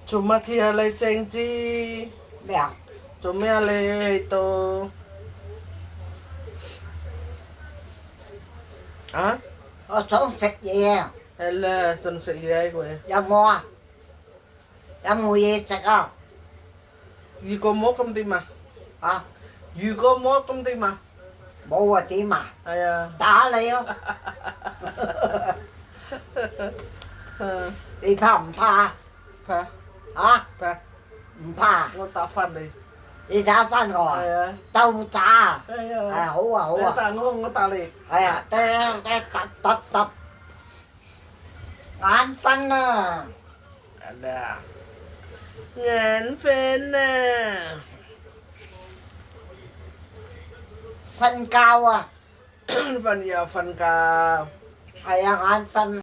做乜嘢啊你正知？咩啊？做咩啊你喺度？啊？我想食嘢啊！係啦，仲食嘢佢。有冇啊？有冇嘢食啊？如果冇咁點啊？啊？如果冇咁點啊？冇啊點啊？係啊。打你咯！你怕唔怕？怕啊？怕，唔怕？我打翻你。你打翻我啊？係啊。鬥打啊！係啊。係好啊好你啊！打我打你。係啊，得揼，眼瞓啊！係啦。眼瞓啊！瞓覺啊！瞓又瞓覺。係啊，眼瞓。